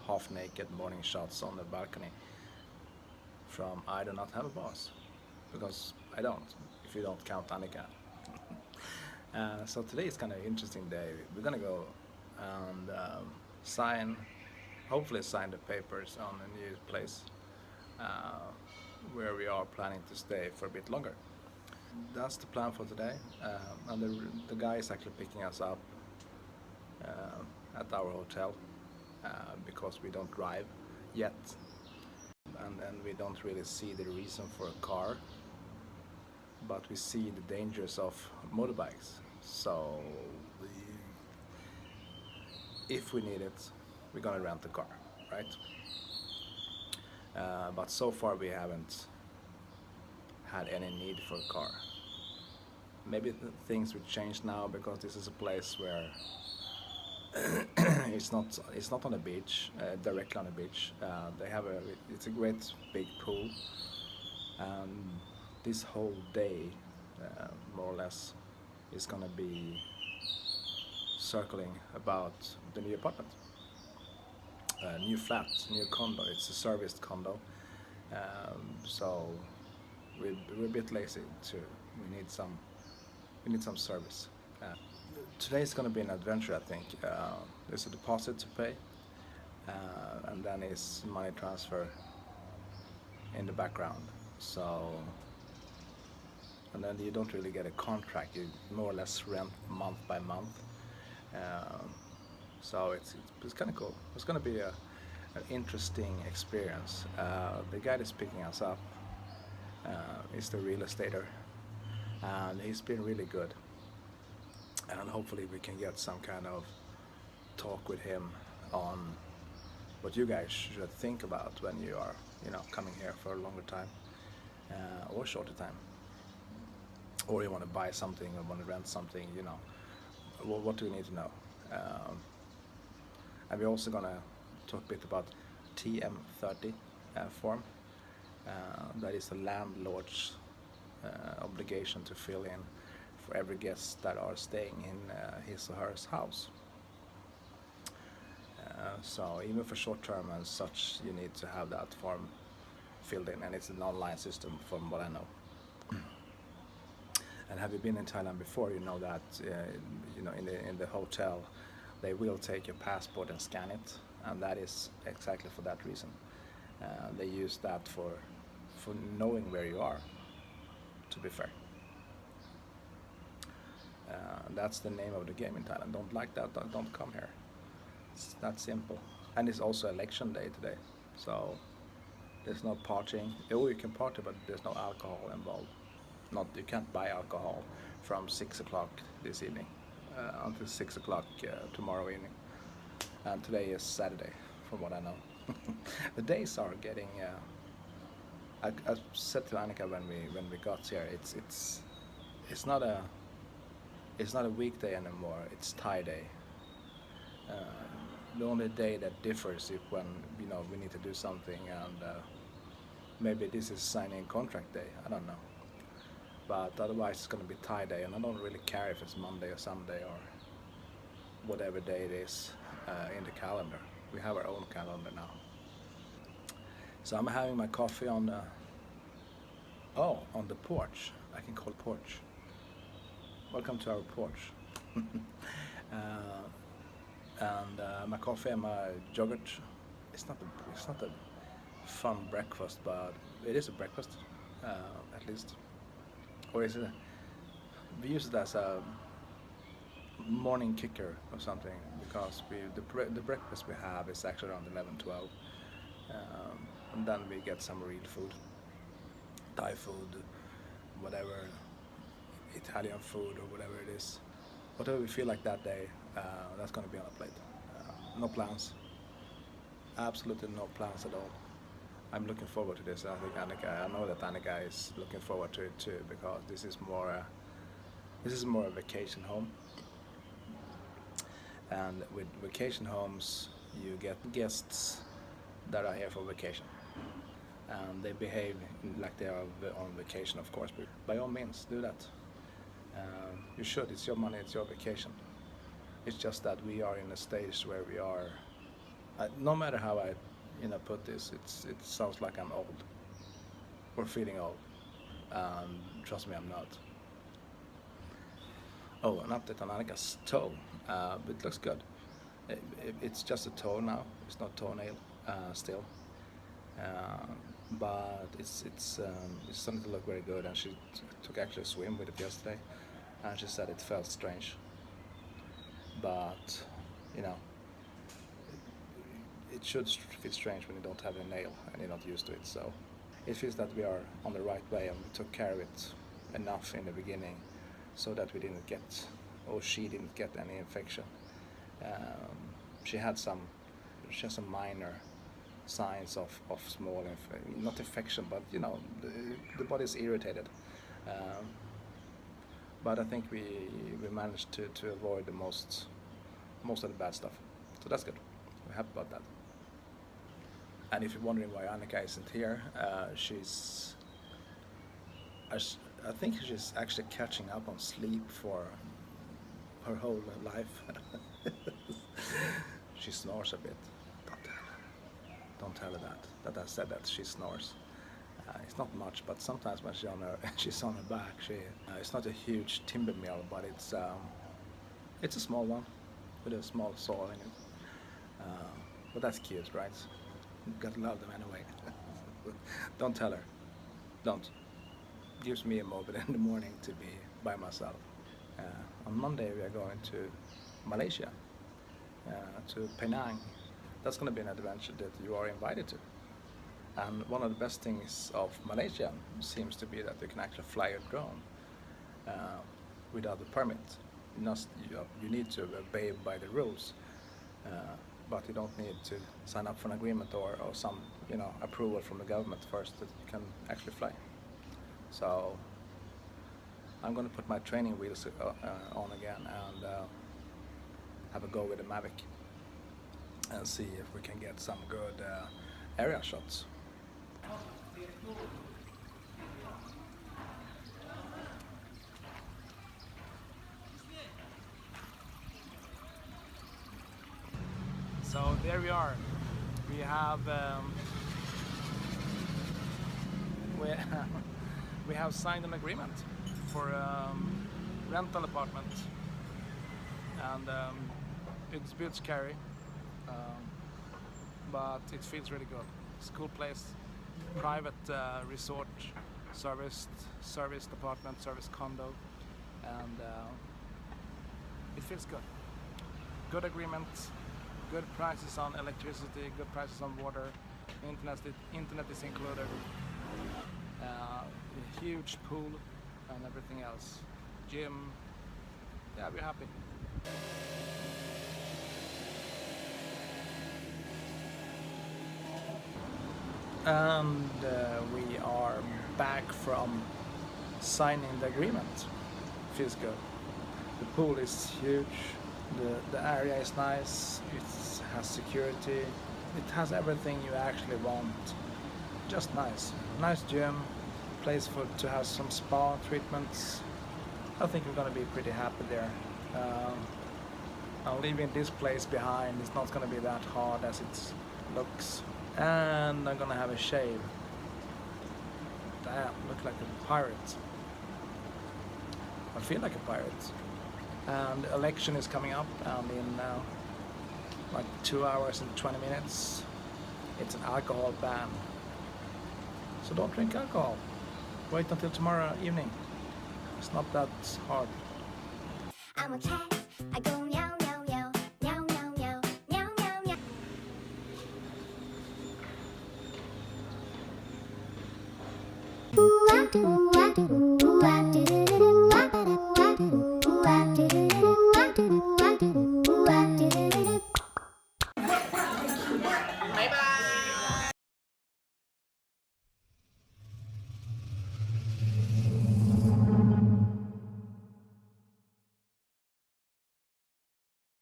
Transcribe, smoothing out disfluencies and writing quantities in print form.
half-naked morning shots on the balcony from I Do Not Have a Boss, because I don't, if you don't count Annika. So today is kind of an interesting day. We're gonna go and hopefully sign the papers on a new place where we are planning to stay for a bit longer. That's the plan for today, and the guy is actually picking us up at our hotel because we don't drive yet, and we don't really see the reason for a car, but we see the dangers of motorbikes. So if we need it, we're gonna rent a car, right? But so far we haven't had any need for a car. Maybe things will change now, because this is a place where it's not on the beach, directly on the beach. It's a great big pool, and this whole day, more or less, is gonna be circling about the new apartment, new flat, new condo. It's a serviced condo, so we're a bit lazy too. We need some service. Today is going to be an adventure, I think. There's a deposit to pay, and then is money transfer in the background. So, and then you don't really get a contract. You more or less rent month by month. So it's kind of cool. It's going to be an interesting experience. The guy that's picking us up is the real estater, and he's been really good, and hopefully we can get some kind of talk with him on what you guys should think about when you are, coming here for a longer time or shorter time, or you want to buy something or want to rent something. What do we need to know? And we're also gonna talk a bit about TM30 form. That is the landlord's obligation to fill in for every guest that are staying in his or her house. So even for short term and such, you need to have that form filled in, and it's an online system from what I know. And have you been in Thailand before, you know that in the hotel they will take your passport and scan it, and that is exactly for that reason. They use that for knowing where you are, to be fair. That's the name of the game in Thailand. Don't like that, don't come here. It's that simple. And it's also election day today, so there's no partying. Oh, you can party, but there's no alcohol involved. You can't buy alcohol from 6 o'clock this evening until 6 o'clock tomorrow evening. And today is Saturday, from what I know. The days are getting. I said to Annika when we got here, it's not a weekday anymore. It's Thai day. The only day that differs is when we need to do something, and maybe this is signing contract day. I don't know. But otherwise it's going to be Thai day, and I don't really care if it's Monday or Sunday or whatever day it is in the calendar. We have our own calendar now. So I'm having my coffee on the porch. I can call it porch. Welcome to our porch. And my coffee and my yogurt. It's not a fun breakfast, but it is a breakfast, at least. Or is it? We use it as a morning kicker or something, because the breakfast we have is actually around 11-12, and then we get some real food, Thai food, whatever, Italian food or whatever it is, whatever we feel like that day. That's going to be on a plate. No plans, absolutely no plans at all. I'm looking forward to this. I think I know that Annika is looking forward to it too, because this is more a vacation home. And with vacation homes, you get guests that are here for vacation, and they behave like they are on vacation, of course. But by all means, do that. You should. It's your money. It's your vacation. It's just that we are in a stage where we are No matter how I, put this, it sounds like I'm old or feeling old. Trust me, I'm not. Oh, an update on Annika's toe. It looks good. It's just a toe now. It's not toenail still. But it's starting to look very good. And she took actually a swim with it yesterday, and she said it felt strange. But it should feel strange when you don't have a nail and you're not used to it. So it feels that we are on the right way, and we took care of it enough in the beginning so that we didn't get, or she didn't get, any infection. She had some minor signs of small, not infection, but the body's irritated. But I think we managed to avoid the most of the bad stuff. So that's good. We're happy about that. And if you're wondering why Annika isn't here, I think she's actually catching up on sleep for her whole life. She snores a bit. Don't tell her that I said that she snores. It's not much, but sometimes when she's on her back, it's not a huge timber mill, but it's a small one with a small saw in it. But that's cute, right? You gotta love them anyway. Don't tell her. Don't. Gives me a moment in the morning to be by myself. On Monday we are going to Malaysia, to Penang. That's going to be an adventure that you are invited to. And one of the best things of Malaysia seems to be that you can actually fly a drone without a permit. You need to obey by the rules, but you don't need to sign up for an agreement or some approval from the government first that you can actually fly. So I'm going to put my training wheels on again and have a go with the Mavic and see if we can get some good area shots. So there we are. We have we have signed an agreement for a rental apartment, and it's a bit scary, but it feels really good. It's a cool place, private resort, serviced apartment, serviced condo, and it feels good. Good agreement, good prices on electricity, good prices on water, internet is included, a huge pool and everything else, gym. Yeah, we're happy. And we are back from signing the agreement. Feels good. The pool is huge, the area is nice, it has security, it has everything you actually want. Just nice. Nice gym, place to have some spa treatments. I think we're going to be pretty happy there. I'm leaving this place behind. It's not going to be that hard as it looks. And I'm going to have a shave. Damn, look like a pirate. I feel like a pirate. And the election is coming up, and in like 2 hours and 20 minutes, it's an alcohol ban. So don't drink alcohol. Wait until tomorrow evening. It's not that hard. I'm a cat. I go meow meow meow meow meow meow meow meow meow.